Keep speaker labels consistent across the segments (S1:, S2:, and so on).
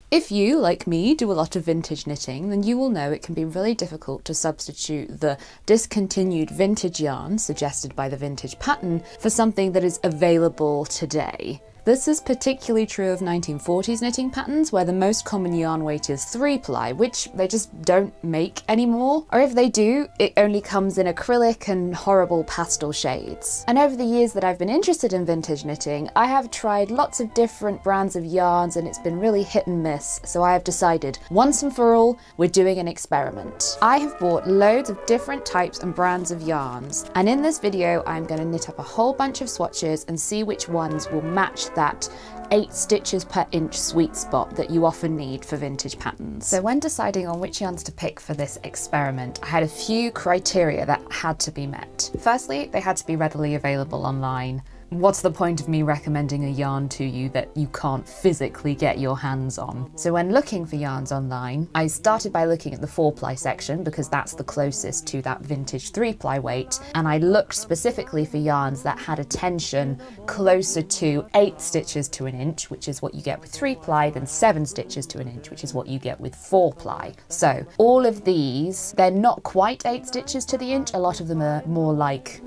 S1: If you, like me, do a lot of vintage knitting, then you will know it can be really difficult to substitute the discontinued vintage yarn suggested by the vintage pattern for something that is available today. This is particularly true of 1940s knitting patterns, where the most common yarn weight is 3-ply, which they just don't make anymore. Or if they do, it only comes in acrylic and horrible pastel shades. And over the years that I've been interested in vintage knitting, I have tried lots of different brands of yarns and it's been really hit and miss. So I have decided, once and for all, we're doing an experiment. I have bought loads of different types and brands of yarns, and in this video I'm going to knit up a whole bunch of swatches and see which ones will match that 8 stitches per inch sweet spot that you often need for vintage patterns. So when deciding on which yarns to pick for this experiment, I had a few criteria that had to be met. Firstly, they had to be readily available online. What's the point of me recommending a yarn to you that you can't physically get your hands on? So when looking for yarns online, I started by looking at the 4-ply section because that's the closest to that vintage 3-ply weight, and I looked specifically for yarns that had a tension closer to 8 stitches to an inch, which is what you get with 3-ply, than 7 stitches to an inch, which is what you get with 4-ply. So all of these, they're not quite 8 stitches to the inch, a lot of them are more like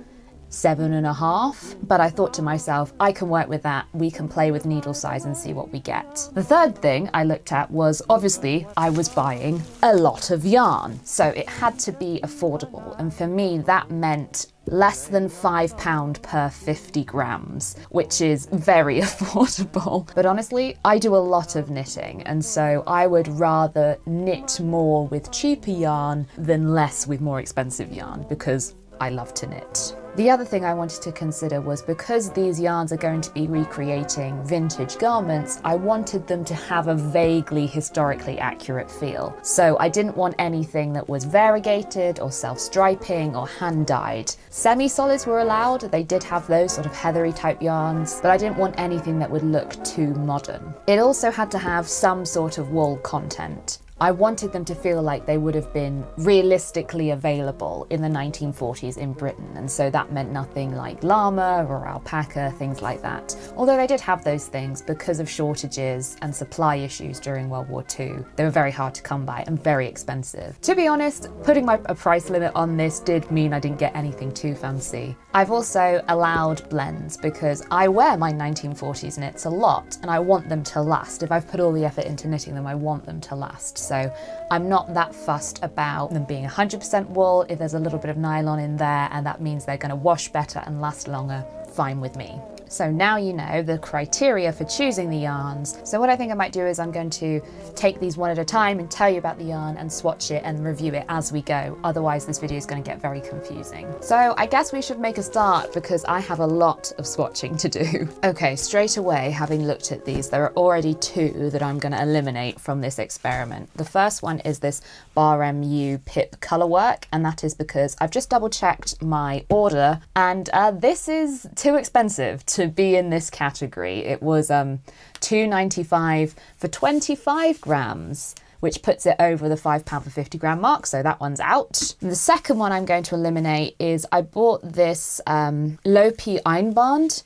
S1: 7.5, but I thought to myself, I can work with that, we can play with needle size and see what we get. The third thing I looked at was, obviously, I was buying a lot of yarn, so it had to be affordable, and for me that meant less than £5 per 50 grams, which is very affordable. But honestly, I do a lot of knitting, and so I would rather knit more with cheaper yarn than less with more expensive yarn, because I love to knit. The other thing I wanted to consider was, because these yarns are going to be recreating vintage garments, I wanted them to have a vaguely historically accurate feel. So I didn't want anything that was variegated or self-striping or hand-dyed. Semi-solids were allowed, they did have those sort of heathery type yarns, but I didn't want anything that would look too modern. It also had to have some sort of wool content. I wanted them to feel like they would have been realistically available in the 1940s in Britain, and so that meant nothing like llama or alpaca, things like that. Although they did have those things because of shortages and supply issues during World War II. They were very hard to come by and very expensive. To be honest, putting a price limit on this did mean I didn't get anything too fancy. I've also allowed blends because I wear my 1940s knits a lot and I want them to last. If I've put all the effort into knitting them, I want them to last. So I'm not that fussed about them being 100% wool. If there's a little bit of nylon in there and that means they're going to wash better and last longer, fine with me. So now you know the criteria for choosing the yarns. So what I think I might do is I'm going to take these one at a time and tell you about the yarn and swatch it and review it as we go. Otherwise this video is going to get very confusing. So I guess we should make a start because I have a lot of swatching to do. Okay, straight away, having looked at these, there are already 2 that I'm going to eliminate from this experiment. The first one is this Bar MU Pip colour work, and that is because I've just double checked my order and this is too expensive to be in this category. It was £2.95 for 25 grams, which puts it over the £5 for 50 gram mark, so that one's out. And the second one I'm going to eliminate is I bought this Lopi Einband.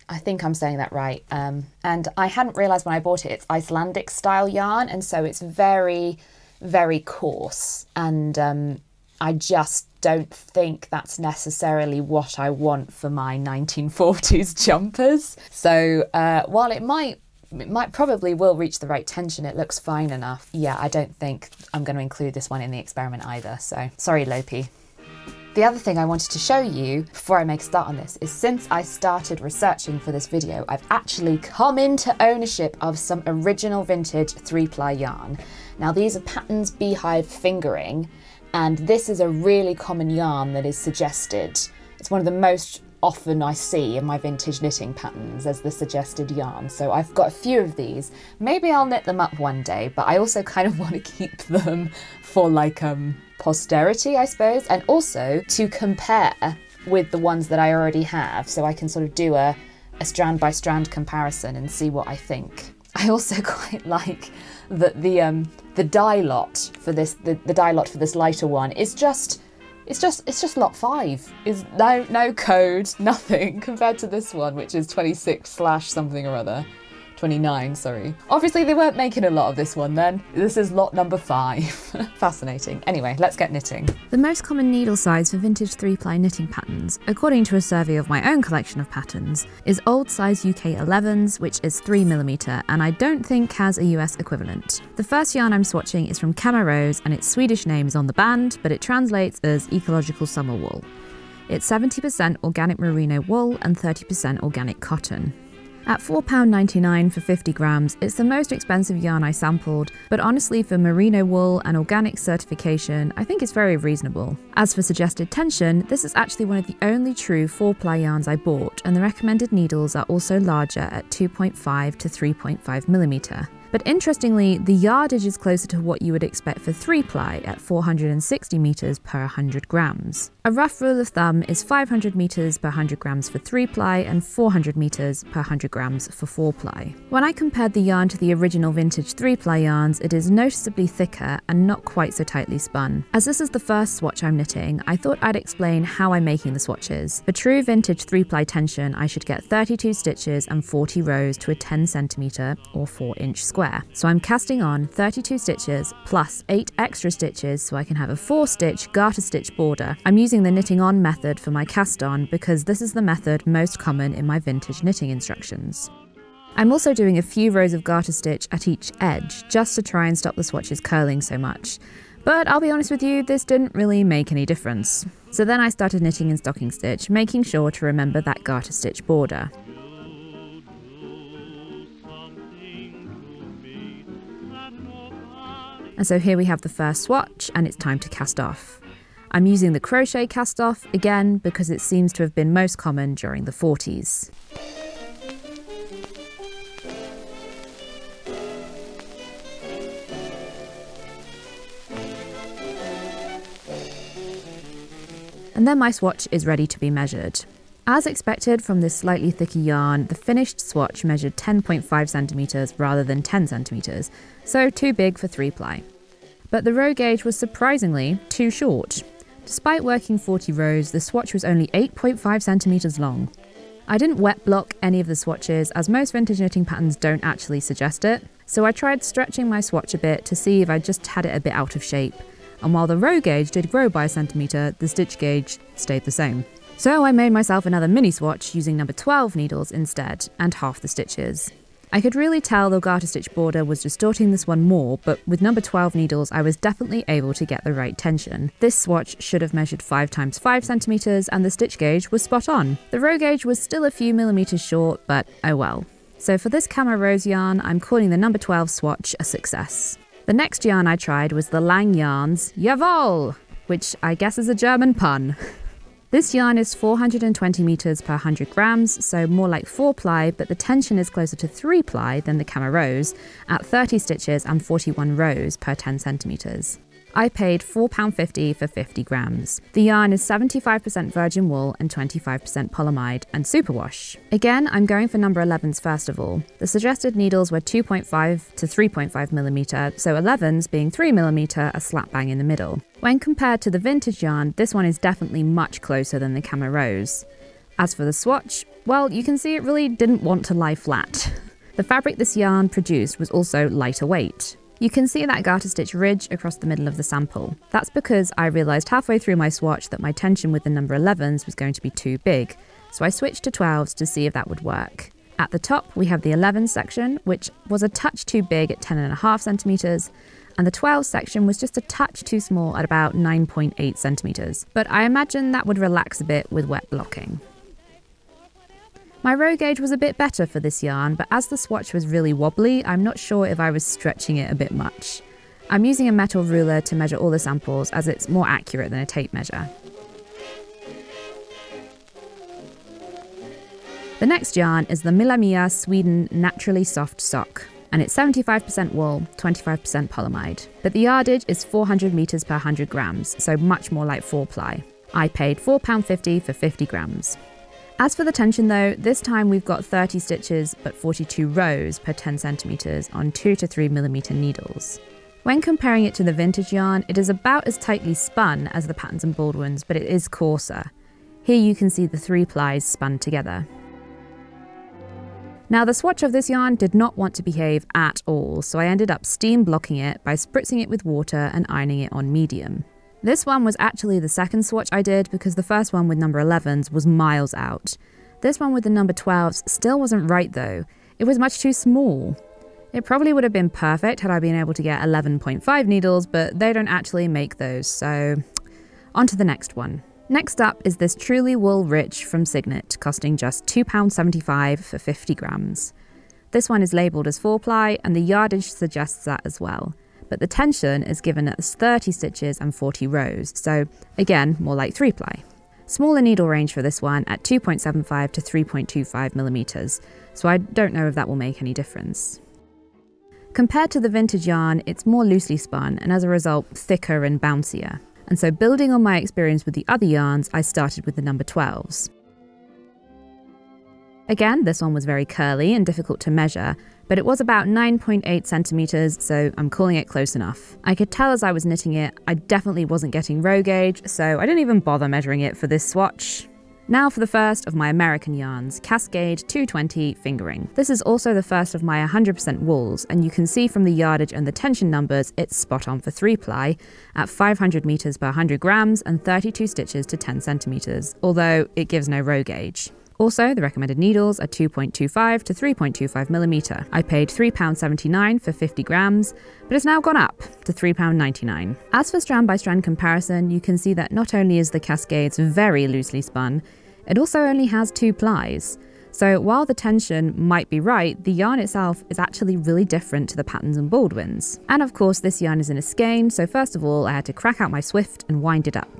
S1: I think I'm saying that right. And I hadn't realised when I bought it, it's Icelandic style yarn, and so it's very, very coarse. And I just don't think that's necessarily what I want for my 1940s jumpers. So while it might probably will reach the right tension, it looks fine enough. Yeah, I don't think I'm going to include this one in the experiment either. So sorry, Lopi. The other thing I wanted to show you before I make a start on this is, since I started researching for this video, I've actually come into ownership of some original vintage 3-ply yarn. Now these are Patterns Beehive Fingering, and this is a really common yarn that is suggested. It's one of the most often I see in my vintage knitting patterns as the suggested yarn. So I've got a few of these. Maybe I'll knit them up one day, but I also kind of want to keep them for like posterity, I suppose, and also to compare with the ones that I already have, so I can sort of do a strand by strand comparison and see what I think. I also quite like that the dye lot for this, the dye lot for this lighter one is just, it's just lot 5. Is no code, nothing, compared to this one, which is 26/ something or other. 29, sorry. Obviously they weren't making a lot of this one then. This is lot number 5. Fascinating. Anyway, let's get knitting. The most common needle size for vintage 3-ply knitting patterns, according to a survey of my own collection of patterns, is old size UK 11s, which is 3mm, and I don't think has a US equivalent. The first yarn I'm swatching is from CaMaRose, and its Swedish name is on the band, but it translates as Økologisk summer wool. It's 70% organic merino wool and 30% organic cotton. At £4.99 for 50 grams, it's the most expensive yarn I sampled, but honestly for merino wool and organic certification, I think it's very reasonable. As for suggested tension, this is actually one of the only true 4-ply yarns I bought, and the recommended needles are also larger at 2.5 to 3.5mm. But interestingly, the yardage is closer to what you would expect for 3-ply at 460 meters per 100 grams. A rough rule of thumb is 500 meters per 100 grams for 3-ply and 400 meters per 100 grams for 4-ply. When I compared the yarn to the original vintage 3-ply yarns, it is noticeably thicker and not quite so tightly spun. As this is the first swatch I'm knitting, I thought I'd explain how I'm making the swatches. For true vintage 3-ply tension, I should get 32 stitches and 40 rows to a 10 centimeter or 4-inch square. So I'm casting on 32 stitches plus 8 extra stitches so I can have a 4-stitch garter stitch border. I'm using the knitting on method for my cast on because this is the method most common in my vintage knitting instructions. I'm also doing a few rows of garter stitch at each edge just to try and stop the swatches curling so much. But I'll be honest with you, this didn't really make any difference. So then I started knitting in stocking stitch, making sure to remember that garter stitch border. And so here we have the first swatch, and it's time to cast off. I'm using the crochet cast off again because it seems to have been most common during the 40s. And then my swatch is ready to be measured. As expected from this slightly thicker yarn, the finished swatch measured 10.5 centimeters rather than 10 centimeters, so too big for 3-ply. But the row gauge was surprisingly too short. Despite working 40 rows, the swatch was only 8.5 centimeters long. I didn't wet block any of the swatches, as most vintage knitting patterns don't actually suggest it, so I tried stretching my swatch a bit to see if I just had it a bit out of shape. And while the row gauge did grow by a centimeter, the stitch gauge stayed the same. So I made myself another mini swatch using number 12 needles instead, and half the stitches. I could really tell the garter stitch border was distorting this one more, but with number 12 needles I was definitely able to get the right tension. This swatch should have measured 5 times 5 centimeters, and the stitch gauge was spot on. The row gauge was still a few millimeters short, but oh well. So for this CaMaRose yarn, I'm calling the number 12 swatch a success. The next yarn I tried was the Lang Yarn's Jawoll, which I guess is a German pun. This yarn is 420 meters per 100 grams, so more like 4-ply, but the tension is closer to 3-ply than the CaMaRose at 30 stitches and 41 rows per 10 centimeters. I paid £4.50 for 50 grams. The yarn is 75% virgin wool and 25% polyamide and superwash. Again, I'm going for number 11s first of all. The suggested needles were 2.5 to 3.5mm, so 11s being 3mm are slap bang in the middle. When compared to the vintage yarn, this one is definitely much closer than the CaMaRose. As for the swatch, well, you can see it really didn't want to lie flat. The fabric this yarn produced was also lighter weight. You can see that garter stitch ridge across the middle of the sample. That's because I realised halfway through my swatch that my tension with the number 11s was going to be too big, so I switched to 12s to see if that would work. At the top we have the 11 section, which was a touch too big at 10.5 centimeters, and the 12 section was just a touch too small at about 9.8 centimeters. But I imagine that would relax a bit with wet blocking. My row gauge was a bit better for this yarn, but as the swatch was really wobbly, I'm not sure if I was stretching it a bit much. I'm using a metal ruler to measure all the samples as it's more accurate than a tape measure. The next yarn is the MillaMia Sweden Naturally Soft Sock, and it's 75% wool, 25% polyamide. But the yardage is 400 meters per 100 grams, so much more like 4-ply. I paid £4.50 for 50 grams. As for the tension though, this time we've got 30 stitches but 42 rows per 10 centimeters on 2 to 3mm needles. When comparing it to the vintage yarn, it is about as tightly spun as the Patterns and Baldwins, but it is coarser. Here you can see the 3 plies spun together. Now the swatch of this yarn did not want to behave at all, so I ended up steam blocking it by spritzing it with water and ironing it on medium. This one was actually the second swatch I did because the first one with number 11s was miles out. This one with the number 12s still wasn't right though. It was much too small. It probably would have been perfect had I been able to get 11.5 needles, but they don't actually make those, so on to the next one. Next up is this Truly Wool Rich from Cygnet, costing just £2.75 for 50 grams. This one is labelled as 4-ply and the yardage suggests that as well, but the tension is given as 30 stitches and 40 rows, so again, more like 3-ply. Smaller needle range for this one at 2.75 to 3.25 millimeters, so I don't know if that will make any difference. Compared to the vintage yarn, it's more loosely spun and as a result, thicker and bouncier. And so building on my experience with the other yarns, I started with the number 12s. Again, this one was very curly and difficult to measure, but it was about 9.8 centimeters, so I'm calling it close enough. I could tell as I was knitting it, I definitely wasn't getting row gauge, so I didn't even bother measuring it for this swatch. Now for the first of my American yarns, Cascade 220 fingering. This is also the first of my 100% wools, and you can see from the yardage and the tension numbers, it's spot on for 3-ply at 500 meters per 100 grams and 32 stitches to 10 centimeters, although it gives no row gauge. Also, the recommended needles are 2.25 to 3.25 millimeter. I paid £3.79 for 50 grams, but it's now gone up to £3.99. As for strand by strand comparison, you can see that not only is the Cascades very loosely spun, it also only has 2 plies. So while the tension might be right, the yarn itself is actually really different to the Pattons and Baldwins. And of course, this yarn is in a skein, so first of all, I had to crack out my Swift and wind it up.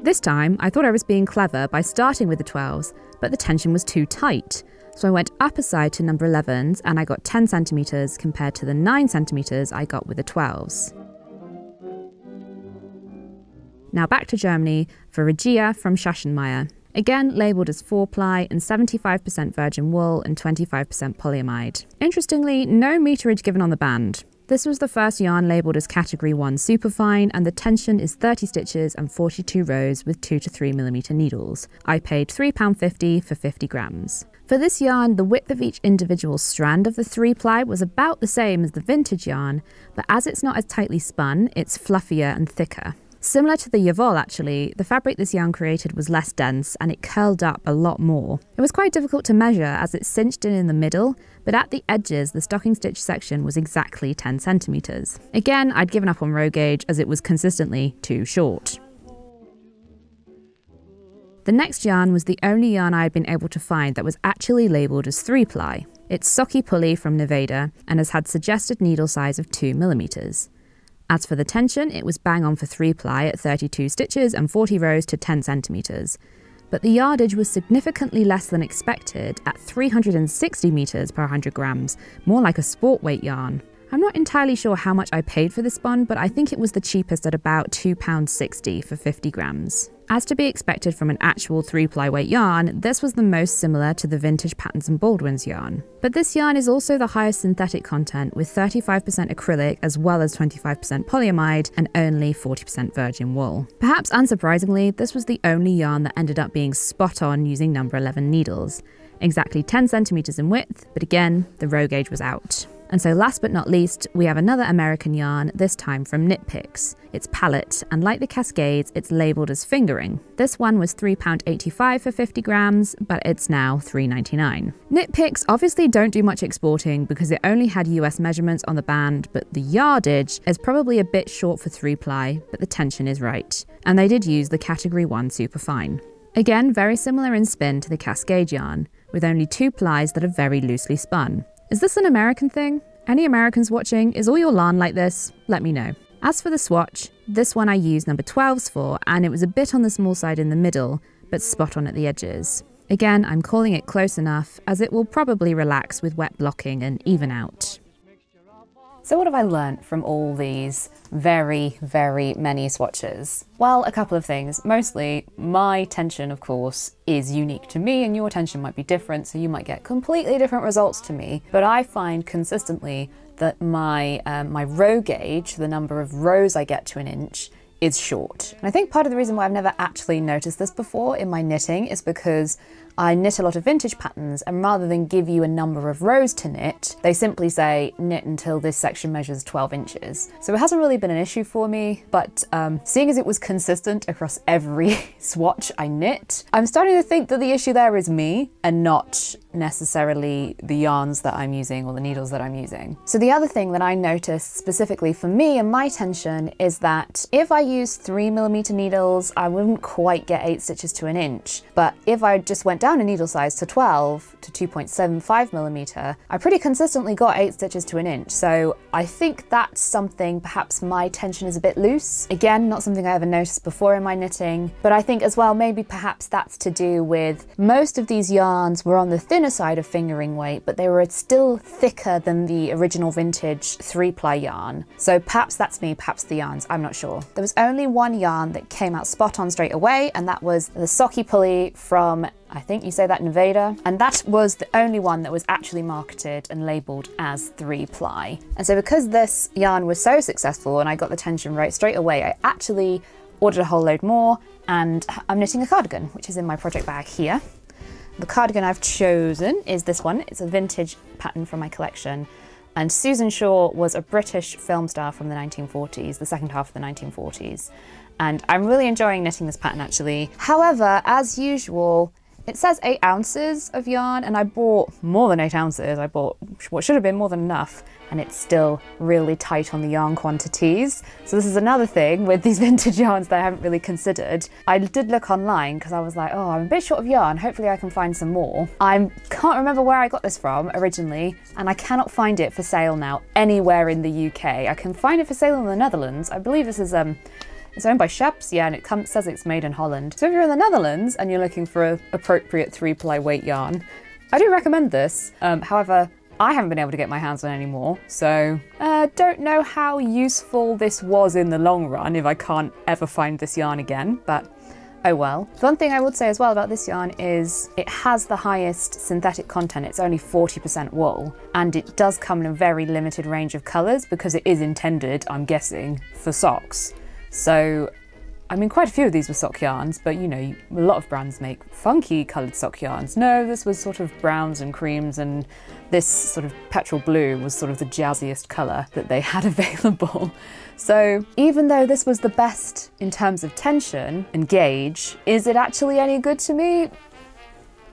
S1: This time, I thought I was being clever by starting with the 12s, but the tension was too tight. So I went up a side to number 11s and I got 10 centimeters compared to the 9 centimeters I got with the 12s. Now back to Germany for Regia from Schachenmayr. Again, labelled as 4-ply and 75% virgin wool and 25% polyamide. Interestingly, no meterage given on the band. This was the first yarn labelled as category 1 superfine and the tension is 30 stitches and 42 rows with 2 to 3 millimeter needles. I paid £3.50 for 50 grams. For this yarn, the width of each individual strand of the 3-ply was about the same as the vintage yarn, but as it's not as tightly spun, it's fluffier and thicker. Similar to the Jawoll actually, the fabric this yarn created was less dense and it curled up a lot more. It was quite difficult to measure as it cinched in the middle, but at the edges the stocking stitch section was exactly 10 centimeters. Again, I'd given up on row gauge as it was consistently too short. The next yarn was the only yarn I had been able to find that was actually labelled as 3-ply. It's Socky Pulli from Neveda and has had suggested needle size of 2 millimeters. As for the tension, it was bang on for 3-ply at 32 stitches and 40 rows to 10 centimeters. But the yardage was significantly less than expected at 360 meters per 100 grams, more like a sport weight yarn. I'm not entirely sure how much I paid for this spun, but I think it was the cheapest at about £2.60 for 50 grams. As to be expected from an actual 3-ply weight yarn, this was the most similar to the vintage Pattons and Baldwins yarn. But this yarn is also the highest synthetic content with 35% acrylic as well as 25% polyamide and only 40% virgin wool. Perhaps unsurprisingly, this was the only yarn that ended up being spot on using number 11 needles. Exactly 10 centimeters in width, but again, the row gauge was out. And so last but not least, we have another American yarn, this time from KnitPicks. It's Palette, and like the Cascades, it's labelled as fingering. This one was £3.85 for 50 grams, but it's now £3.99. KnitPicks obviously don't do much exporting because it only had US measurements on the band, but the yardage is probably a bit short for 3-ply, but the tension is right. And they did use the category 1 superfine. Again, very similar in spin to the Cascade yarn, with only 2 plies that are very loosely spun. Is this an American thing? Any Americans watching? Is all your yarn like this? Let me know. As for the swatch, this one I used number 12s for, and it was a bit on the small side in the middle, but spot on at the edges. Again, I'm calling it close enough, as it will probably relax with wet blocking and even out. So what have I learnt from all these very, very many swatches? Well, a couple of things. Mostly, my tension, of course, is unique to me and your tension might be different, so you might get completely different results to me. But I find consistently that my row gauge, the number of rows I get to an inch, is short. And I think part of the reason why I've never actually noticed this before in my knitting is because I knit a lot of vintage patterns, and rather than give you a number of rows to knit, they simply say knit until this section measures 12 inches. So it hasn't really been an issue for me, but seeing as it was consistent across every swatch I knit, I'm starting to think that the issue there is me and not necessarily the yarns that I'm using or the needles that I'm using. So the other thing that I noticed specifically for me and my tension is that if I use 3mm needles, I wouldn't quite get 8 stitches to an inch. But if I just went down a needle size to 12 to 2.75mm, I pretty consistently got 8 stitches to an inch. So I think that's something, perhaps my tension is a bit loose. Again, not something I ever noticed before in my knitting, but I think as well, maybe perhaps that's to do with most of these yarns were on the thinner side of fingering weight, but they were still thicker than the original vintage 3-ply yarn. So perhaps that's me, perhaps the yarns, I'm not sure. There was only one yarn that came out spot on straight away, and that was the Socky Pulli from, I think you say that, Neveda, and that was the only one that was actually marketed and labelled as 3-ply. And so because this yarn was so successful and I got the tension right straight away, I actually ordered a whole load more, and I'm knitting a cardigan, which is in my project bag here. The cardigan I've chosen is this one. It's a vintage pattern from my collection. And Susan Shaw was a British film star from the 1940s, the second half of the 1940s. And I'm really enjoying knitting this pattern actually. However, as usual, it says 8 ounces of yarn, and I bought more than 8 ounces. I bought what should have been more than enough, and it's still really tight on the yarn quantities. So this is another thing with these vintage yarns that I haven't really considered. I did look online because I was like, oh, I'm a bit short of yarn. Hopefully I can find some more. I can't remember where I got this from originally, and I cannot find it for sale now anywhere in the UK. I can find it for sale in the Netherlands. I believe this is it's owned by Schachenmayr, yeah, and it says it's made in Holland. So if you're in the Netherlands and you're looking for an appropriate 3-ply weight yarn, I do recommend this. However, I haven't been able to get my hands on any more, so don't know how useful this was in the long run if I can't ever find this yarn again, but oh well. One thing I would say as well about this yarn is it has the highest synthetic content. It's only 40% wool, and it does come in a very limited range of colours because it is intended, I'm guessing, for socks. So, I mean, quite a few of these were sock yarns, but you know, a lot of brands make funky coloured sock yarns. No, this was sort of browns and creams, and this sort of petrol blue was sort of the jazziest colour that they had available. So even though this was the best in terms of tension and gauge, is it actually any good to me?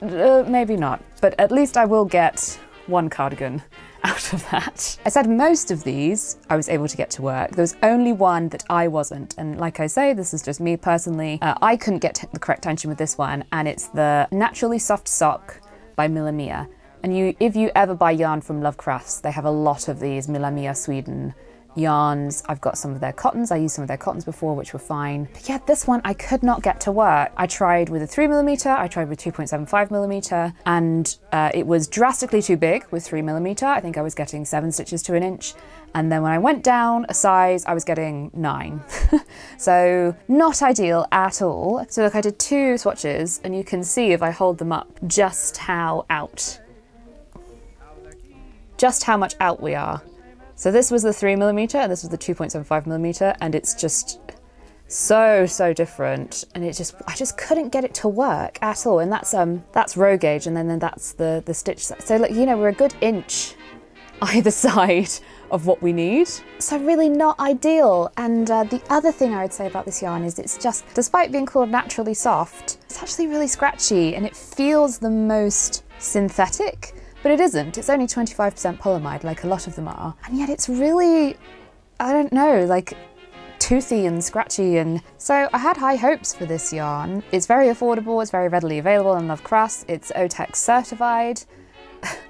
S1: Maybe not, but at least I will get one cardigan out of that. I said most of these I was able to get to work. There was only one that I wasn't, and like I say, this is just me personally. I couldn't get the correct tension with this one, and it's the Naturally Soft Sock by MillaMia. And if you ever buy yarn from Love Crafts, they have a lot of these MillaMia Sweden yarns. I've got some of their cottons. I used some of their cottons before, which were fine. But yeah, this one I could not get to work. I tried with a 3mm, I tried with 2.75mm, and it was drastically too big with 3mm. I think I was getting 7 stitches to an inch. And then when I went down a size, I was getting 9. So not ideal at all. So look, I did 2 swatches, and you can see if I hold them up just how much out we are. So this was the 3mm and this was the 2.75mm, and it's just so different, and I just couldn't get it to work at all. And that's row gauge, and then that's the stitch size. So look, you know, we're a good inch either side of what we need. So really not ideal. And the other thing I would say about this yarn is it's just, despite being called naturally soft, it's actually really scratchy, and it feels the most synthetic. But it isn't. It's only 25% polyamide, like a lot of them are. And yet it's really, I don't know, like toothy and scratchy. And so I had high hopes for this yarn. It's very affordable, it's very readily available in Love Crafts. It's OTEX certified.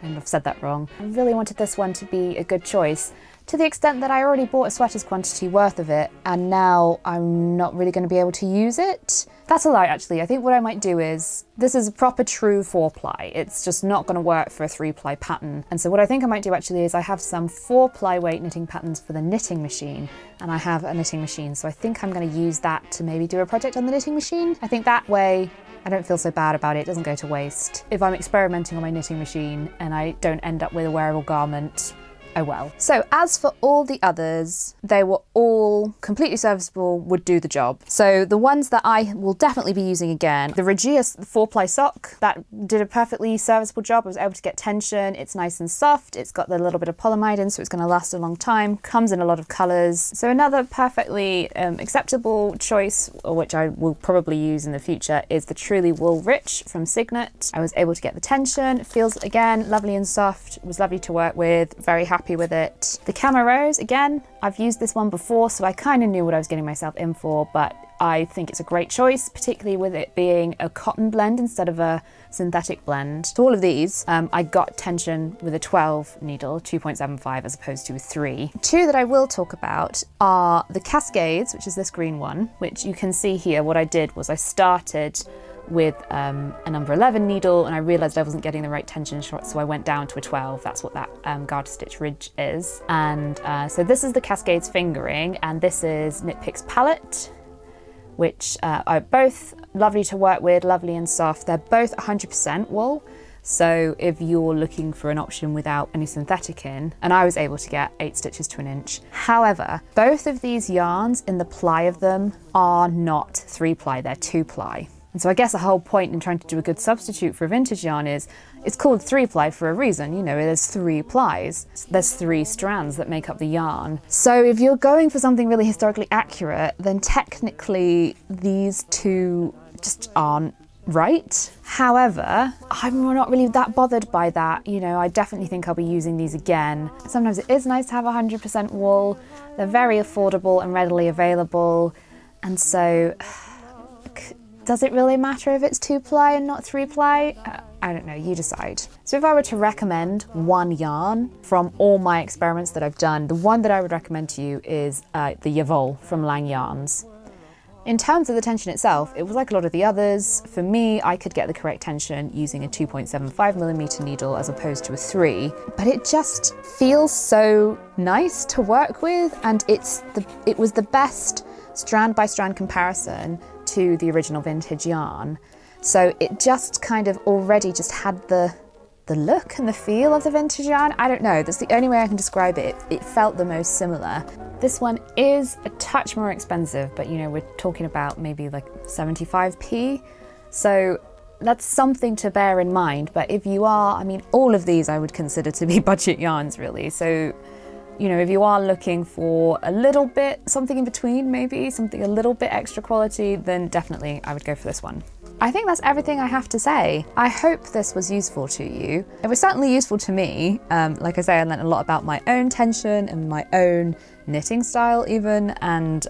S1: I've said that wrong. I really wanted this one to be a good choice, to the extent that I already bought a sweater's quantity worth of it, and now I'm not really going to be able to use it. That's a lie, actually. I think what I might do is, this is a proper true 4-ply. It's just not going to work for a 3-ply pattern. And so what I think I might do actually is I have some 4-ply weight knitting patterns for the knitting machine, and I have a knitting machine, so I think I'm going to use that to maybe do a project on the knitting machine. I think that way I don't feel so bad about it. It doesn't go to waste. If I'm experimenting on my knitting machine and I don't end up with a wearable garment, oh well. So as for all the others, they were all completely serviceable, would do the job. So the ones that I will definitely be using again, the Regia 4-ply sock, that did a perfectly serviceable job. I was able to get tension, it's nice and soft, it's got the little bit of polyamide in, so it's going to last a long time, comes in a lot of colours. So another perfectly acceptable choice, which I will probably use in the future, is the Truly Wool Rich from Cygnet. I was able to get the tension, it feels again lovely and soft, it was lovely to work with, very happy with it. The CaMaRose, again, I've used this one before, so I kind of knew what I was getting myself in for, but I think it's a great choice, particularly with it being a cotton blend instead of a synthetic blend. So all of these, I got tension with a 12 needle, 2.75 as opposed to a 3. Two that I will talk about are the Cascades, which is this green one, which you can see here. What I did was I started with a number 11 needle, and I realised I wasn't getting the right tension shot, so I went down to a 12. That's what that garter stitch ridge is. And so this is the Cascades fingering, and this is KnitPicks Palette, which are both lovely to work with, lovely and soft. They're both 100% wool. So if you're looking for an option without any synthetic in, and I was able to get 8 stitches to an inch. However, both of these yarns in the ply of them are not 3-ply, they're 2-ply. And so I guess the whole point in trying to do a good substitute for a vintage yarn is it's called 3-ply for a reason. You know, there's 3 plies. There's 3 strands that make up the yarn. So if you're going for something really historically accurate, then technically these two just aren't right. However, I'm not really that bothered by that. You know, I definitely think I'll be using these again. Sometimes it is nice to have 100% wool. They're very affordable and readily available. And so, does it really matter if it's 2-ply and not 3-ply? I don't know, you decide. So if I were to recommend one yarn from all my experiments that I've done, the one that I would recommend to you is the Jawoll from Lang Yarns. In terms of the tension itself, it was like a lot of the others. For me, I could get the correct tension using a 2.75mm needle as opposed to a 3, but it just feels so nice to work with, and it was the best strand by strand comparison to the original vintage yarn. So it just kind of already just had the look and the feel of the vintage yarn. I don't know, that's the only way I can describe it. It felt the most similar. This one is a touch more expensive, but you know, we're talking about maybe like 75p. So that's something to bear in mind. But if you are, I mean, all of these I would consider to be budget yarns really. So, you know, if you are looking for a little bit, something in between, maybe something a little bit extra quality, then definitely I would go for this one. I think that's everything I have to say. I hope this was useful to you. It was certainly useful to me. Like I say, I learned a lot about my own tension and my own knitting style even, and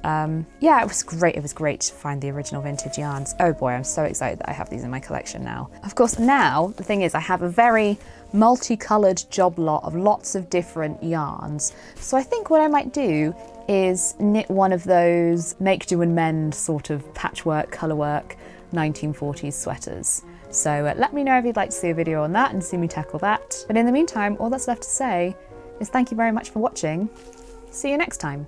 S1: yeah, it was great. It was great to find the original vintage yarns. Oh boy, I'm so excited that I have these in my collection now. Of course, now the thing is I have a very multicolored job lot of lots of different yarns. So I think what I might do is knit one of those make, do and mend sort of patchwork, colorwork 1940s sweaters. So let me know if you'd like to see a video on that and see me tackle that. But in the meantime, all that's left to say is thank you very much for watching. See you next time.